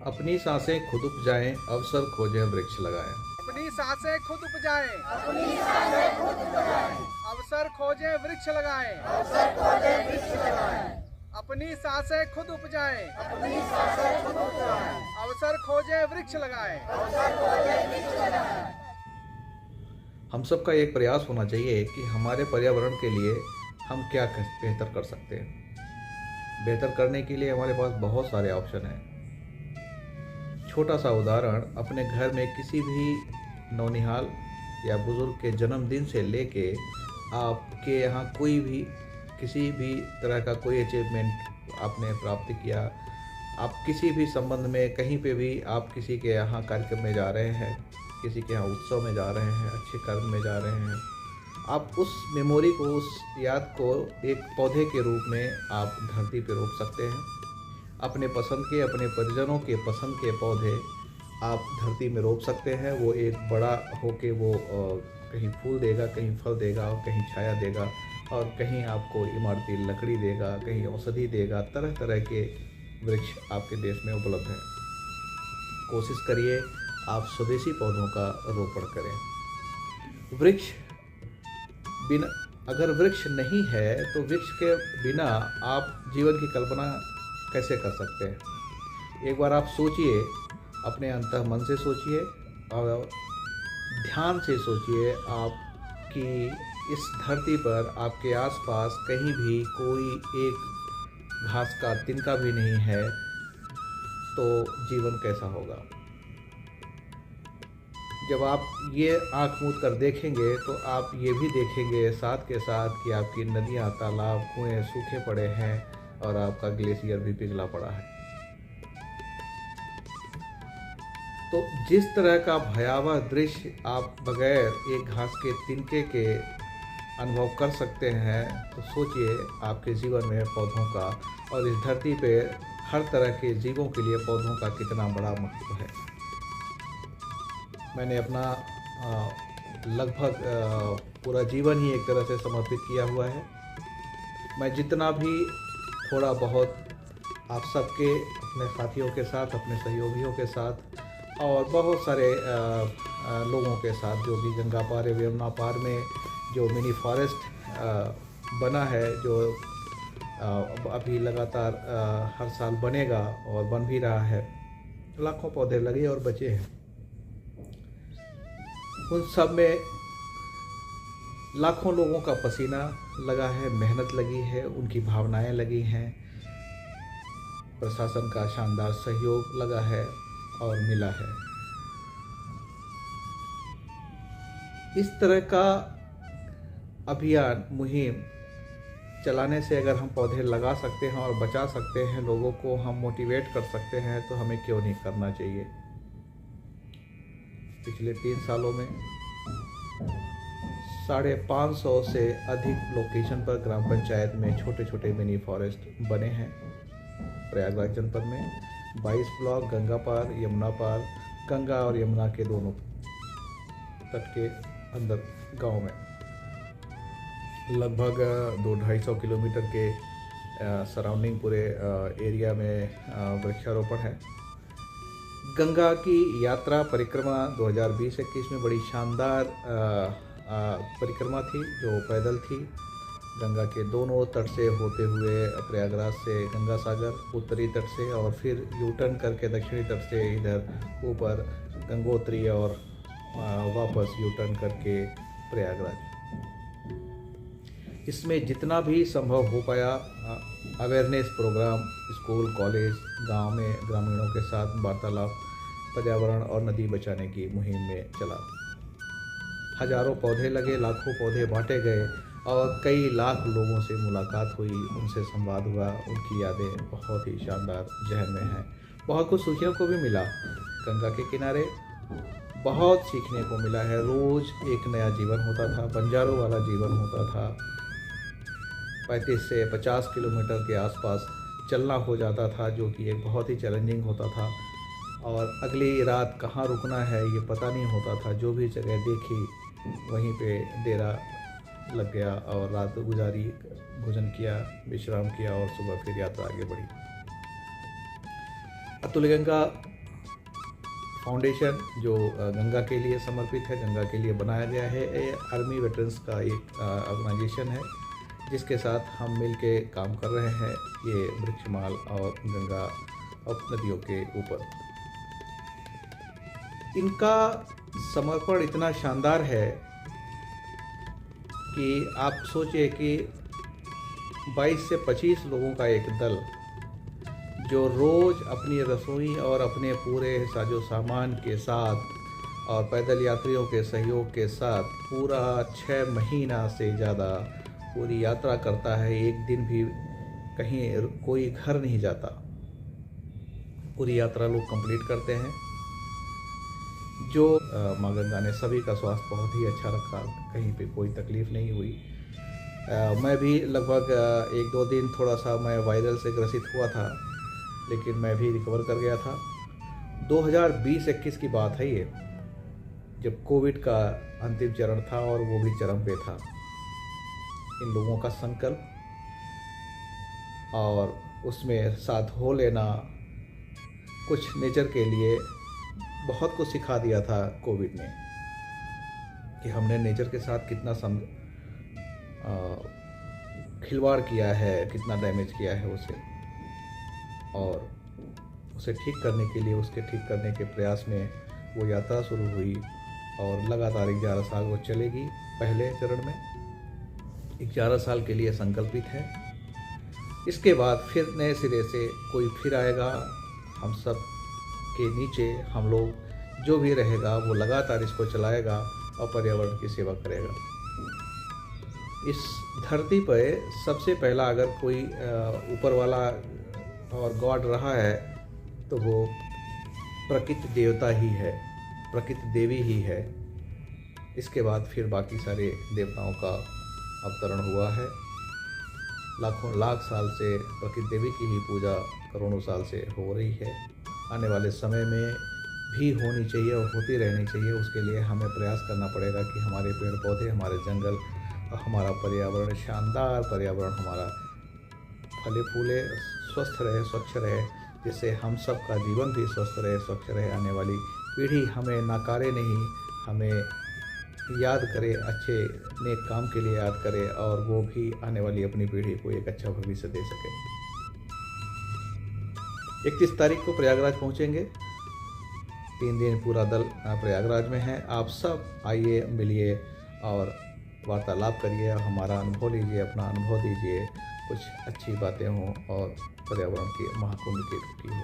अपनी सांसें खुद उपजाएं, अवसर खोजें, वृक्ष लगाएं। अपनी सांसें खुद उपजाएं, अवसर खोजें, वृक्ष लगाएं। अपनी सांसें खुद उपजाएं, अवसर खोजें, वृक्ष लगाएं। हम सबका एक प्रयास होना चाहिए कि हमारे पर्यावरण के लिए हम क्या बेहतर कर सकते हैं। बेहतर करने के लिए हमारे पास बहुत सारे ऑप्शन हैं। छोटा सा उदाहरण, अपने घर में किसी भी नौनिहाल या बुज़ुर्ग के जन्मदिन से लेके आपके यहाँ कोई भी किसी भी तरह का कोई अचीवमेंट आपने प्राप्त किया, आप किसी भी संबंध में कहीं पे भी आप किसी के यहाँ कार्यक्रम में जा रहे हैं, किसी के यहाँ उत्सव में जा रहे हैं, अच्छे कर्म में जा रहे हैं, आप उस मेमोरी को, उस याद को एक पौधे के रूप में आप धरती पर रोप सकते हैं। अपने पसंद के, अपने परिजनों के पसंद के पौधे आप धरती में रोप सकते हैं। वो एक बड़ा होके वो कहीं फूल देगा, कहीं फल देगा, और कहीं छाया देगा, और कहीं आपको इमारती लकड़ी देगा, कहीं औषधि देगा। तरह तरह के वृक्ष आपके देश में उपलब्ध हैं। कोशिश करिए आप स्वदेशी पौधों का रोपण करें। अगर वृक्ष नहीं है तो वृक्ष के बिना आप जीवन की कल्पना कैसे कर सकते हैं। एक बार आप सोचिए, अपने अंतः मन से सोचिए और ध्यान से सोचिए आप कि इस धरती पर आपके आसपास कहीं भी कोई एक घास का तिनका भी नहीं है, तो जीवन कैसा होगा। जब आप ये आँख मूंद कर देखेंगे तो आप ये भी देखेंगे साथ के साथ कि आपकी नदियाँ, तालाब, कुएं सूखे पड़े हैं और आपका ग्लेशियर भी पिघला पड़ा है। तो जिस तरह का भयावह दृश्य आप बगैर एक घास के तिनके के अनुभव कर सकते हैं, तो सोचिए आपके जीवन में पौधों का और इस धरती पे हर तरह के जीवों के लिए पौधों का कितना बड़ा महत्व है। मैंने अपना लगभग पूरा जीवन ही एक तरह से समर्पित किया हुआ है। मैं जितना भी थोड़ा बहुत आप सबके, अपने साथियों के साथ, अपने सहयोगियों के साथ और बहुत सारे लोगों के साथ, जो भी गंगा पार, यमुना पार में जो मिनी फॉरेस्ट बना है, जो अभी लगातार हर साल बनेगा और बन भी रहा है, लाखों पौधे लगे और बचे हैं। उन सब में लाखों लोगों का पसीना लगा है, मेहनत लगी है, उनकी भावनाएं लगी हैं, प्रशासन का शानदार सहयोग लगा है और मिला है। इस तरह का अभियान, मुहिम चलाने से अगर हम पौधे लगा सकते हैं और बचा सकते हैं, लोगों को हम मोटिवेट कर सकते हैं, तो हमें क्यों नहीं करना चाहिए। पिछले 3 सालों में 550 से अधिक लोकेशन पर ग्राम पंचायत में छोटे छोटे मिनी फॉरेस्ट बने हैं। प्रयागराज जनपद में 22 ब्लॉक, गंगा पार, यमुना पार, गंगा और यमुना के दोनों तट के अंदर गांव में लगभग 200-250 किलोमीटर के सराउंडिंग पूरे एरिया में वृक्षारोपण है। गंगा की यात्रा परिक्रमा 2020-21 में बड़ी शानदार परिक्रमा थी, जो पैदल थी। गंगा के दोनों तट से होते हुए प्रयागराज से गंगा सागर उत्तरी तट से, और फिर यू टर्न करके दक्षिणी तट से इधर ऊपर गंगोत्री, और वापस यू टर्न करके प्रयागराज। इसमें जितना भी संभव हो पाया अवेयरनेस प्रोग्राम, स्कूल, कॉलेज, गांव में ग्रामीणों के साथ वार्तालाप, पर्यावरण और नदी बचाने की मुहिम में चला। हजारों पौधे लगे, लाखों पौधे बांटे गए और कई लाख लोगों से मुलाकात हुई, उनसे संवाद हुआ। उनकी यादें बहुत ही शानदार जहन में हैं। बहुत कुछ सीखने को भी मिला। गंगा के किनारे बहुत सीखने को मिला है। रोज़ एक नया जीवन होता था, बंजारों वाला जीवन होता था। 35 से 50 किलोमीटर के आसपास चलना हो जाता था, जो कि एक बहुत ही चैलेंजिंग होता था, और अगली रात कहाँ रुकना है ये पता नहीं होता था। जो भी जगह देखी वहीं पे डेरा लग गया और रात गुजारी, भोजन किया, विश्राम किया और सुबह फिर यात्रा आगे बढ़ी। अतुल्यगंगा फाउंडेशन जो गंगा के लिए समर्पित है, गंगा के लिए बनाया गया है। ये आर्मी वेटरन्स का एक ऑर्गेनाइजेशन है जिसके साथ हम मिल के काम कर रहे हैं ये वृक्षमाल और गंगा और नदियों के ऊपर। इनका समर्पण इतना शानदार है कि आप सोचिए कि 22 से 25 लोगों का एक दल जो रोज़ अपनी रसोई और अपने पूरे साजो सामान के साथ और पैदल यात्रियों के सहयोग के साथ पूरा 6 महीना से ज़्यादा पूरी यात्रा करता है। एक दिन भी कहीं कोई घर नहीं जाता, पूरी यात्रा लोग कंप्लीट करते हैं। जो माँ गंगा ने सभी का स्वास्थ्य बहुत ही अच्छा रखा, कहीं पे कोई तकलीफ़ नहीं हुई। मैं भी लगभग 1-2 दिन थोड़ा सा मैं वायरल से ग्रसित हुआ था, लेकिन मैं भी रिकवर कर गया था। 2020-21 की बात है ये, जब कोविड का अंतिम चरण था और वो भी चरम पे था। इन लोगों का संकल्प और उसमें साथ हो लेना कुछ नेचर के लिए बहुत कुछ सिखा दिया था कोविड ने, कि हमने नेचर के साथ कितना खिलवाड़ किया है, कितना डैमेज किया है उसे, और उसे ठीक करने के लिए, उसके ठीक करने के प्रयास में वो यात्रा शुरू हुई और लगातार 11 साल वो चलेगी। पहले चरण में 11 साल के लिए संकल्पित है। इसके बाद फिर नए सिरे से कोई फिर आएगा, हम सब के नीचे हम लोग जो भी रहेगा वो लगातार इसको चलाएगा और पर्यावरण की सेवा करेगा। इस धरती पर सबसे पहला अगर कोई ऊपर वाला और गॉड रहा है तो वो प्रकृति देवता ही है, प्रकृति देवी ही है। इसके बाद फिर बाकी सारे देवताओं का अवतरण हुआ है। लाखों लाख साल से प्रकृति देवी की ही पूजा करोड़ों साल से हो रही है। आने वाले समय में भी होनी चाहिए और होती रहनी चाहिए। उसके लिए हमें प्रयास करना पड़ेगा कि हमारे पेड़ पौधे, हमारे जंगल और हमारा पर्यावरण, शानदार पर्यावरण हमारा फले फूले, स्वस्थ रहे, स्वच्छ रहे, जिससे हम सब का जीवन भी स्वस्थ रहे, स्वच्छ रहे। आने वाली पीढ़ी हमें नकारे नहीं, हमें याद करे, अच्छे नेक काम के लिए याद करे और वो भी आने वाली अपनी पीढ़ी को एक अच्छा भविष्य दे सके। 31 तारीख को प्रयागराज पहुंचेंगे। 3 दिन पूरा दल प्रयागराज में है। आप सब आइए, मिलिए और वार्तालाप करिए, हमारा अनुभव लीजिए, अपना अनुभव दीजिए, कुछ अच्छी बातें हों और पर्यावरण की महाकुंभ की हो।